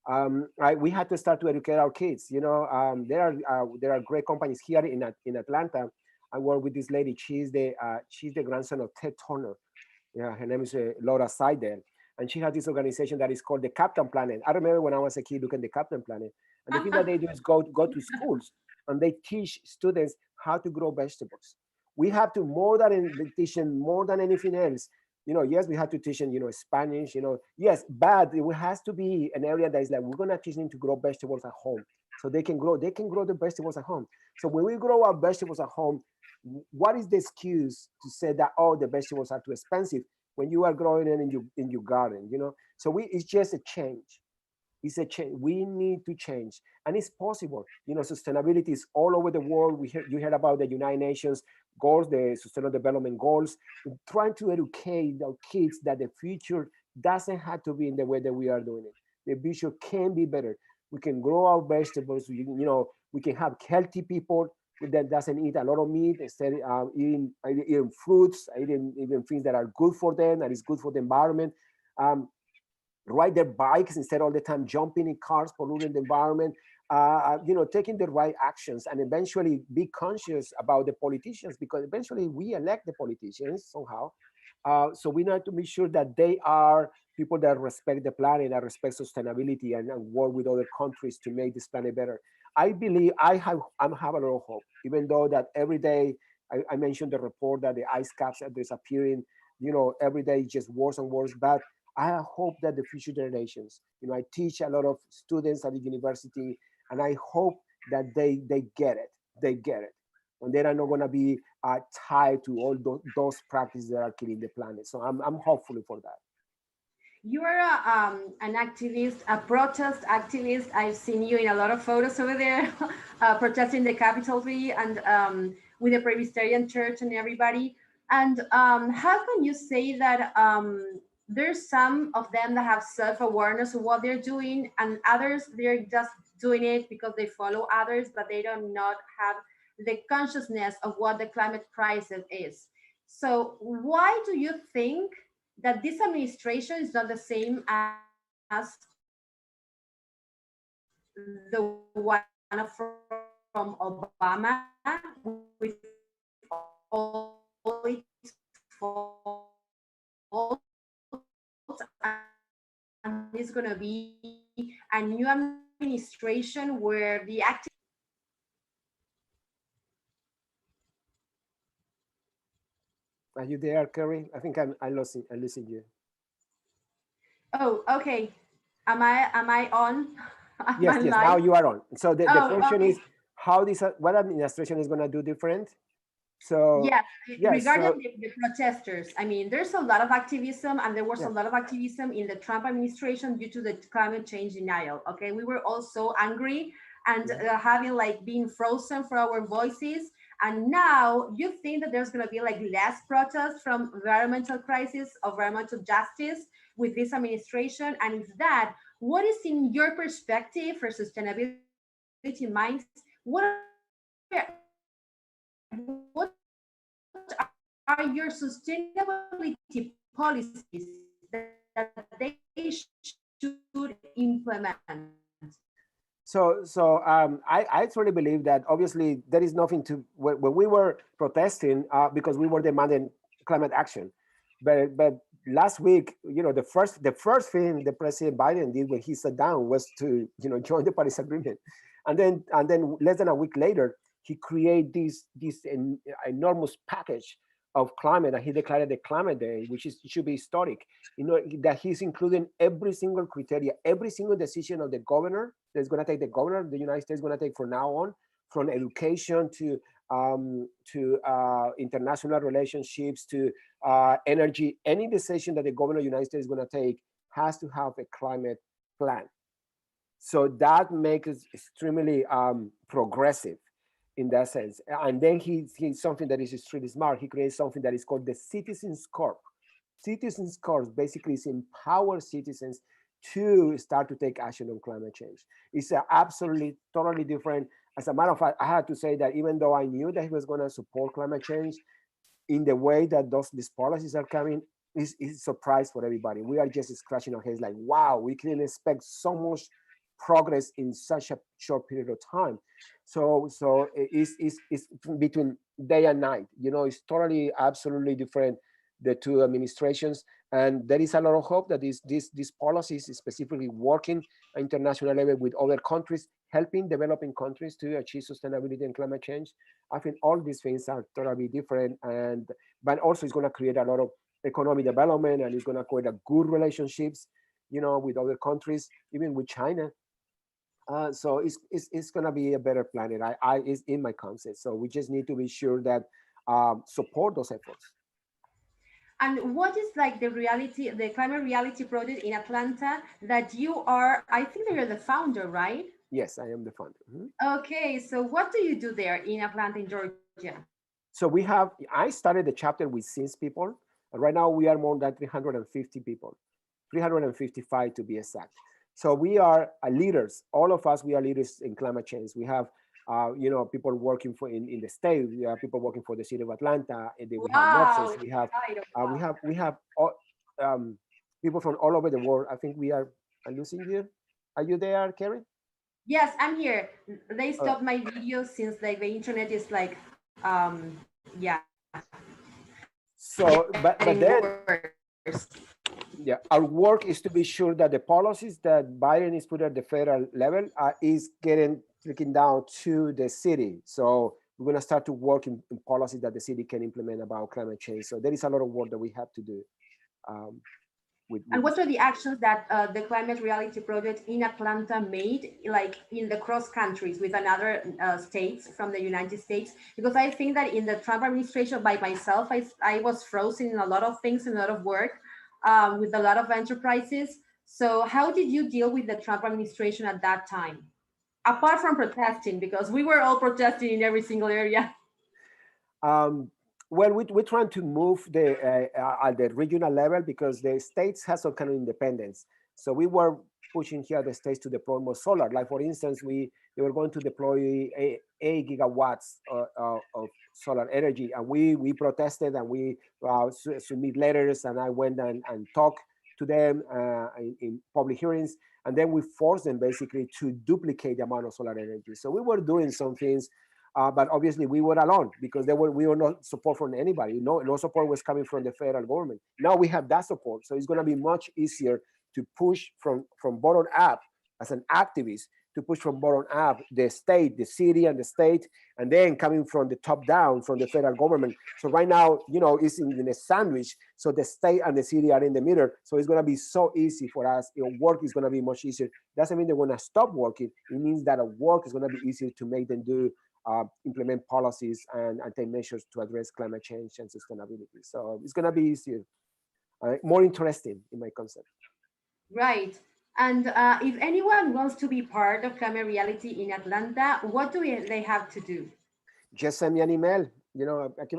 Right? We had to start to educate our kids. There are great companies here in Atlanta. I work with this lady. She's the grandson of Ted Turner. Yeah, her name is Laura Seidel, and she has this organization that is called the Captain Planet. I remember when I was a kid looking at the Captain Planet, and the thing that they do is go to schools and they teach students how to grow vegetables. We have to teaching more than anything else. Yes, we have to teach them, Spanish. Yes, but it has to be an area that is like we're gonna teach them to grow vegetables at home, so they can grow the vegetables at home. So when we grow our vegetables at home, what is the excuse to say that, oh, the vegetables are too expensive when you are growing it in your garden? So it's just a change. It's a change. We need to change, and it's possible. Sustainability is all over the world. You heard about the United Nations goals, the Sustainable Development Goals. We're trying to educate our kids that the future doesn't have to be in the way that we are doing it. The future can be better. We can grow our vegetables. We can have healthy people that doesn't eat a lot of meat, instead eating fruits, eating things that are good for them, that is good for the environment. Ride their bikes instead all the time jumping in cars, polluting the environment. Taking the right actions, and eventually be conscious about the politicians, because eventually we elect the politicians somehow. So we need to make sure that they are people that respect the planet, that respect sustainability, and work with other countries to make this planet better. I believe I have a lot of hope, even though that every day I mentioned the report that the ice caps are disappearing. Every day it's just worse and worse. But I hope that the future generations, I teach a lot of students at the university, and I hope that they get it. They get it. And they are not going to be tied to all those practices that are killing the planet. So I'm hopeful for that. You are an activist, a protest activist. I've seen you in a lot of photos over there, protesting the Capitol tree and with the Presbyterian Church and everybody. And how can you say that there's some of them that have self-awareness of what they're doing, and others, they're just doing it because they follow others, but they do not have the consciousness of what the climate crisis is. So why do you think that this administration is not the same as the one from Obama, with all its faults, and it's going to be a new administration where the active. Are you there, Kerry? I think I lost you. Oh, okay. Am I on? Am I Yes, now live? you are on. So the Oh, question okay. is, what administration is going to do different? So Yes, yes, regarding so the protesters, I mean, there's a lot of activism, and there was a yeah, lot of activism in the Trump administration due to the climate change denial. Okay, we were all so angry and having like being frozen for our voices. And now you think that there's going to be like less protest from environmental crisis, environmental justice with this administration? And if that, what is in your perspective for sustainability minds? What are your sustainability policies that they should implement? I truly believe that obviously there is nothing to when we were protesting because we were demanding climate action. but last week, the first thing the President Biden did when he sat down was to, join the Paris Agreement, and then less than a week later, he created this enormous package of climate, and he declared the Climate Day, which should be historic. That he's including every single criteria, every single decision of the governor that's going to take the United States is going to take from now on, from education to international relationships to energy. Any decision that the governor of the United States is going to take has to have a climate plan. So that makes it extremely progressive in that sense. And then he's something that is extremely smart. He creates something that is called the Citizens Corp. Citizens Corp basically is empower citizens to start to take action on climate change. It's absolutely, totally different. As a matter of fact, I had to say that even though I knew that he was going to support climate change, in the way that these policies are coming, is a surprise for everybody. We are just scratching our heads like, wow, we couldn't expect so much progress in such a short period of time. So it's between day and night. It's totally, absolutely different, the two administrations. And there is a lot of hope that these policies, specifically working at international level with other countries, helping developing countries to achieve sustainability and climate change. I think all these things are totally different, but also it's going to create a lot of economic development, and it's going to create a good relationships, with other countries, even with China. So it's going to be a better planet. It's in my concept. So we just need to be sure that support those efforts. And what is like the climate reality project in Atlanta that you are, I think that you're the founder, right? Yes, I am the founder. Mm-hmm. Okay, so what do you do there in Atlanta, in Georgia? So I started the chapter with 6 people. And right now we are more than 350 people, 355 to be exact. So we are leaders. All of us, we are leaders in climate change. We have, people working in the state. We have people working for the city of Atlanta. And then we have nurses. We have people from all over the world. I think we are. I'm losing you. Are you there, Kerry? Yes, I'm here. They stopped my video since like the internet is like, yeah. So, but then. Yeah, our work is to be sure that the policies that Biden is put at the federal level is trickling down to the city. So we're going to start to work in policies that the city can implement about climate change. So there is a lot of work that we have to do. And what are the actions that the Climate Reality Project in Atlanta made, like in the cross countries with another states from the United States? Because I think that in the Trump administration, by myself, I was frozen in a lot of things and a lot of work. With a lot of enterprises. So how did you deal with the Trump administration at that time? Apart from protesting, because we were all protesting in every single area. Well, we're trying to move at the regional level because the states have some kind of independence. So we were pushing here the states to deploy more solar. Like for instance, they were going to deploy 8 gigawatts of solar energy, and we protested, and we submit letters, and I went and talked to them in public hearings, and then we forced them basically to duplicate the amount of solar energy. So we were doing some things, but obviously we were alone because we were not support from anybody. No support was coming from the federal government. Now we have that support, so it's going to be much easier to push from bottom up as an activist, to push from bottom up the state, the city and the state, and then coming from the top down from the federal government. So right now, it's in a sandwich. So the state and the city are in the middle. So it's going to be so easy for us. Work is going to be much easier. Doesn't mean they're going to stop working. It means that work is going to be easier to make them do, implement policies and take measures to address climate change and sustainability. So it's going to be easier, more interesting in my concept. Right. And if anyone wants to be part of Climate Reality in Atlanta, what do they have to do? Just send me an email.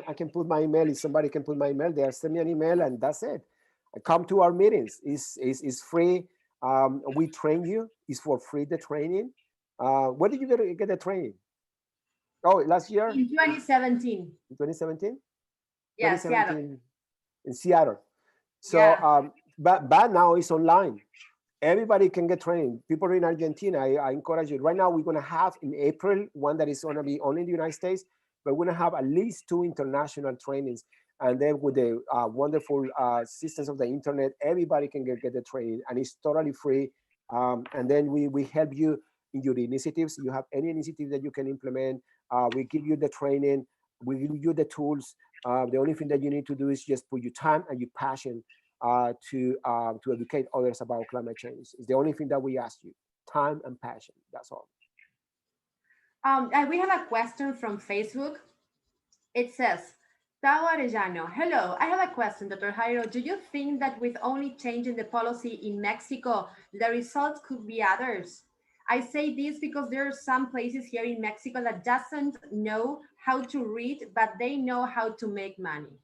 I can put my email. If somebody can put my email there, send me an email, and that's it. Come to our meetings. It's free. We train you. It's for free, the training. Where did you get the training? Oh, last year? In 2017. In 2017? Yeah, Seattle. In Seattle. So, yeah. But now it's online. Everybody can get training. People in Argentina, I encourage you. Right now, we're going to have in April one that is going to be only in the United States, but we're going to have at least 2 international trainings. And then with the wonderful systems of the internet, everybody can get the training, and it's totally free. And then we help you in your initiatives. You have any initiative that you can implement, we give you the training, we give you the tools. The only thing that you need to do is just put your time and your passion to educate others about climate change. It's the only thing that we ask you: time and passion. That's all. And we have a question from Facebook. It says, Tao Arellano, hello, I have a question, Dr. Jairo. Do you think that with only changing the policy in Mexico, the results could be others? I say this because there are some places here in Mexico that doesn't know how to read, but they know how to make money.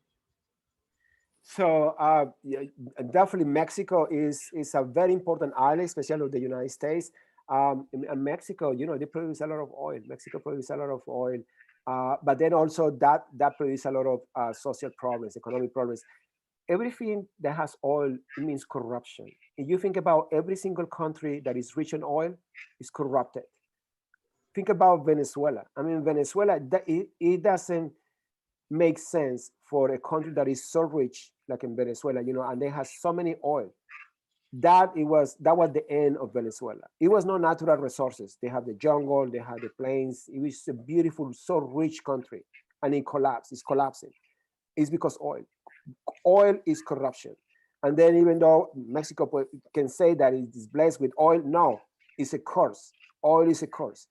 So yeah, definitely Mexico is a very important ally, especially of the United States. In Mexico, you know, they produce a lot of oil. Mexico produces a lot of oil, but then also that produces a lot of social problems, economic problems. Everything that has oil, it means corruption. If you think about every single country that is rich in oil, is corrupted. Think about Venezuela. I mean, Venezuela, it doesn't make sense for a country that is so rich, like in Venezuela, you know, and they have so many oil. That was the end of Venezuela. It was no natural resources. They have the jungle, they have the plains. It was a beautiful, so rich country, and it collapsed. It's collapsing. It's because oil. Oil is corruption. And then even though Mexico can say that it is blessed with oil, no, it's a curse. Oil is a curse.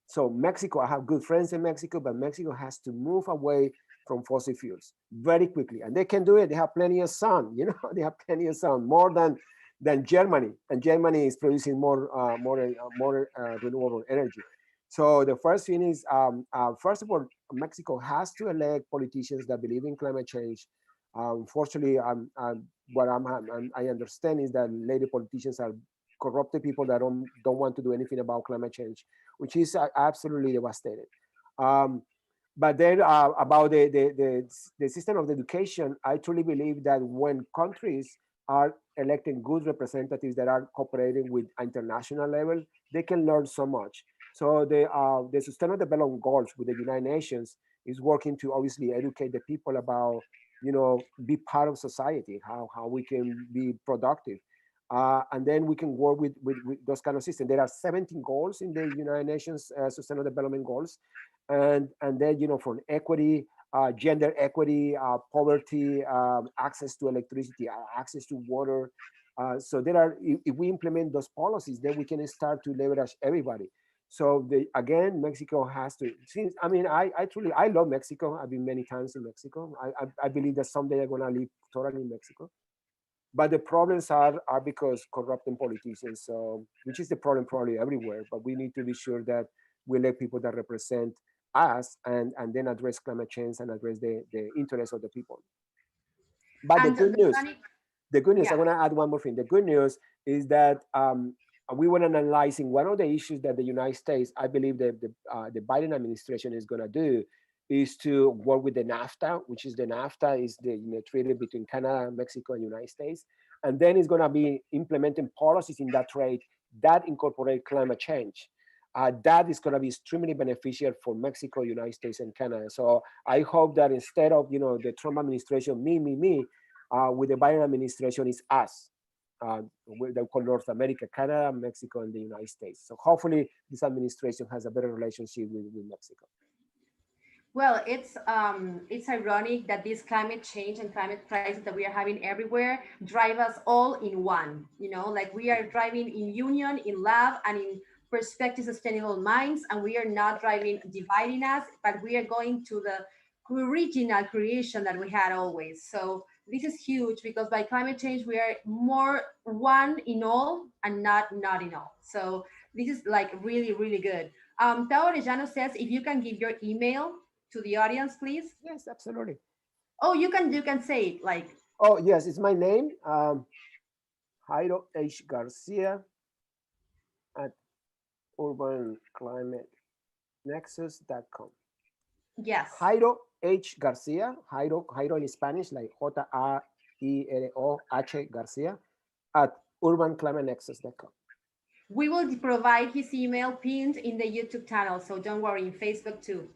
So Mexico, I have good friends in Mexico, but Mexico has to move away from fossil fuels very quickly. And they can do it. They have plenty of sun, you know, they have plenty of sun, more than Germany. And Germany is producing more renewable energy. So the first thing is, first of all, Mexico has to elect politicians that believe in climate change. Unfortunately, what I understand is that lady politicians are corrupted people that don't want to do anything about climate change, which is absolutely devastating. But then about the system of education, I truly believe that when countries are electing good representatives that are cooperating with international level, they can learn so much. So the Sustainable Development Goals with the United Nations is working to obviously educate the people about, you know, be part of society, how we can be productive. And then we can work with those kind of systems. There are 17 goals in the United Nations Sustainable Development Goals. And then, you know, from equity, gender equity, poverty, access to electricity, access to water. So there are, if we implement those policies, then we can start to leverage everybody. So again, Mexico has to, since, I mean, I love Mexico. I've been many times in Mexico. I believe that someday I'm gonna live totally in Mexico. But the problems are because corrupting politicians, so which is the problem probably everywhere. But we need to be sure that we elect people that represent us and then address climate change and address the interests of the people. But And the good news, yeah. I want to add one more thing. The good news is that we were analyzing one of the issues that the United States, I believe that the Biden administration is going to do, is to work with the NAFTA, which is the treaty between Canada, Mexico, and United States. And then it's going to be implementing policies in that trade that incorporate climate change. That is going to be extremely beneficial for Mexico, United States, and Canada. So I hope that instead of, you know, the Trump administration, me, with the Biden administration is us. They call North America, Canada, Mexico, and the United States. So hopefully this administration has a better relationship with Mexico. Well, it's ironic that this climate change and climate crisis that we are having everywhere drive us all in one. You know, like we are driving in union, in love, and in perspective sustainable minds, and we are not driving dividing us, but we are going to the original creation that we had always. So this is huge because by climate change we are more one in all and not in all. So this is like really really good. Tao Orellano says if you can give your email to the audience, please? Yes, absolutely. Oh, you can say it like. Oh, yes, it's my name, Jairo H. Garcia at urbanclimatenexus.com. Yes. Jairo H. Garcia, Jairo in Spanish, like Jairo Garcia at urbanclimatenexus.com. We will provide his email pinned in the YouTube channel, so don't worry, in Facebook too.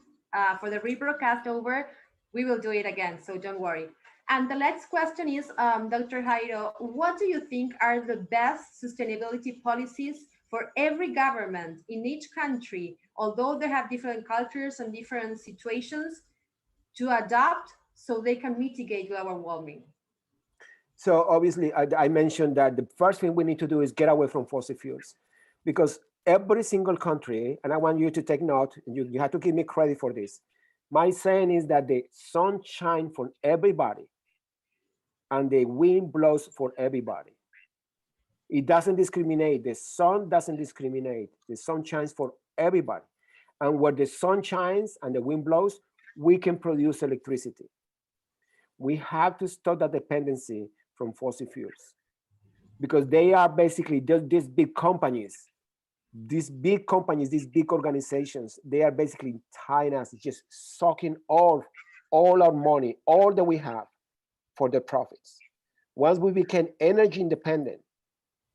For the rebroadcast over, We will do it again, so don't worry. And the next question is, Dr. Jairo, what do you think are the best sustainability policies for every government in each country, although they have different cultures and different situations, to adopt so they can mitigate global warming? So obviously, I mentioned that the first thing we need to do is get away from fossil fuels, because every single country, and I want you to take note, you have to give me credit for this. My saying is that the sun shines for everybody and the wind blows for everybody. It doesn't discriminate. The sun doesn't discriminate. The sun shines for everybody. And where the sun shines and the wind blows, we can produce electricity. We have to stop that dependency from fossil fuels, because they are basically these big companies, these big organizations. They are basically tying us, just sucking all our money, all that we have, for their profits. Once we become energy independent,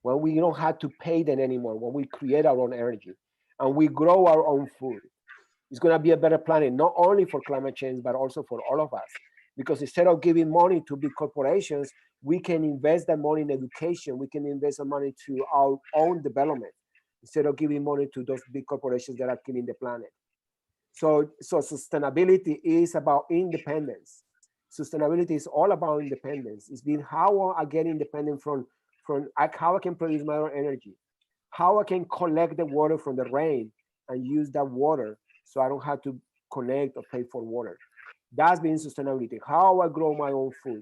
when we don't have to pay them anymore, when we create our own energy and we grow our own food, it's going to be a better planet, not only for climate change, but also for all of us. Because instead of giving money to big corporations, we can invest that money in education. We can invest the money to our own development, instead of giving money to those big corporations that are killing the planet. So sustainability is about independence. Sustainability is all about independence. It's been how I get independent from how I can produce my own energy, how I can collect the water from the rain and use that water so I don't have to connect or pay for water. That's being sustainability. How I grow my own food.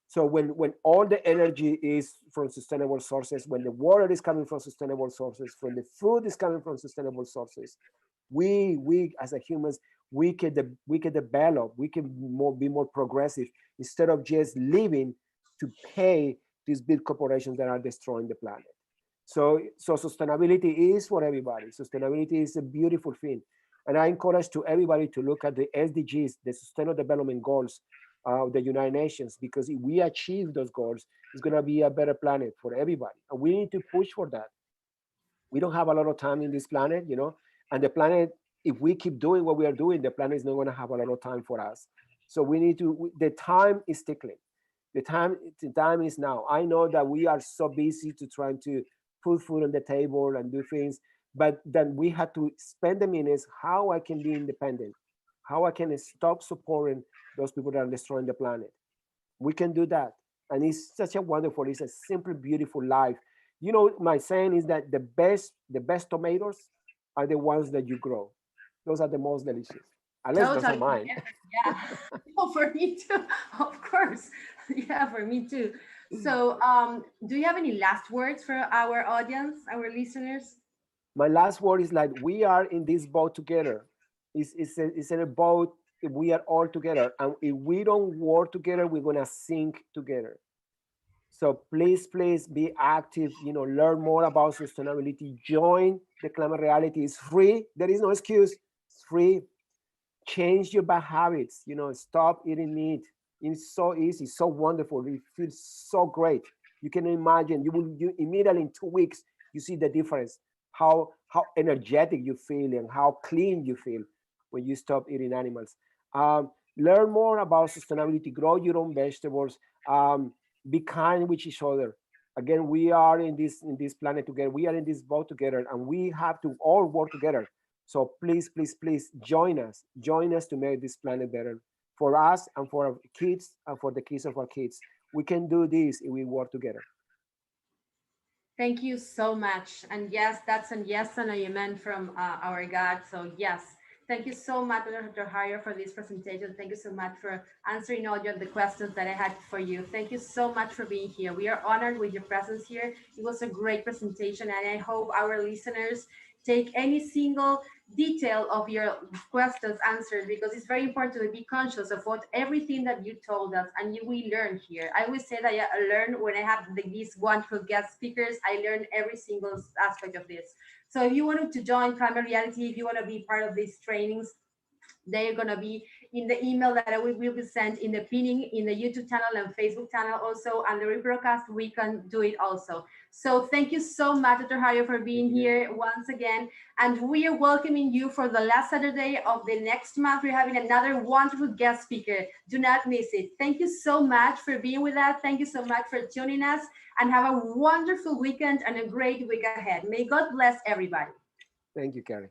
So when all the energy is from sustainable sources, when the water is coming from sustainable sources, when the food is coming from sustainable sources, we as a humans, we can develop, we can be more progressive, instead of just living to pay these big corporations that are destroying the planet. So sustainability is for everybody. Sustainability is a beautiful thing. And I encourage to everybody to look at the SDGs, the Sustainable Development Goals of the United Nations, because if we achieve those goals, it's going to be a better planet for everybody. And we need to push for that. We don't have a lot of time in this planet, and the planet, if we keep doing what we are doing, the planet is not going to have a lot of time for us. So we need to, the time is ticking. The time is now. I know that we are so busy to trying to put food on the table and do things, but then we have to spend the minutes how I can be independent, how I can stop supporting those people that are destroying the planet. We can do that. And it's such a wonderful, it's a simple, beautiful life. My saying is that the best tomatoes are the ones that you grow. Those are the most delicious. Unless those are mine. Yeah. Oh, for me too, of course. Yeah, for me too. So do you have any last words for our audience, our listeners? My last word is like, we are in this boat together. It's a boat, we are all together. And if we don't work together, we're gonna sink together. So please be active, learn more about sustainability, join the Climate Reality. It's free, there is no excuse, it's free. Change your bad habits, stop eating meat. It's so easy, so wonderful, it feels so great. You can imagine, you immediately in 2 weeks, you see the difference, how energetic you feel and how clean you feel when you stop eating animals. Learn more about sustainability, grow your own vegetables, be kind with each other. Again, we are in this planet together, we are in this boat together, and we have to all work together. So please join us to make this planet better for us and for our kids and for the kids of our kids. We can do this if we work together. Thank you so much. And yes, that's a yes and a amen from our God. So yes, thank you so much, Dr. Jairo, for this presentation. Thank you so much for answering all the questions that I had for you. Thank you so much for being here. We are honored with your presence here. It was a great presentation, and I hope our listeners take any single detail of your questions answered, because it's very important to be conscious of what everything that you told us and we learn here. I always say that I learn when I have these wonderful guest speakers. I learn every single aspect of this. So if you wanted to join Climate Reality, if you want to be part of these trainings, they're going to be in the email that will be sent in the pinning in the YouTube channel and Facebook channel also, and the rebroadcast, we can do it also. So thank you so much, Dr. Jairo, for being here once again. And we are welcoming you for the last Saturday of the next month. We're having another wonderful guest speaker. Do not miss it. Thank you so much for being with us. Thank you so much for tuning us, and have a wonderful weekend and a great week ahead. May God bless everybody. Thank you, Carrie.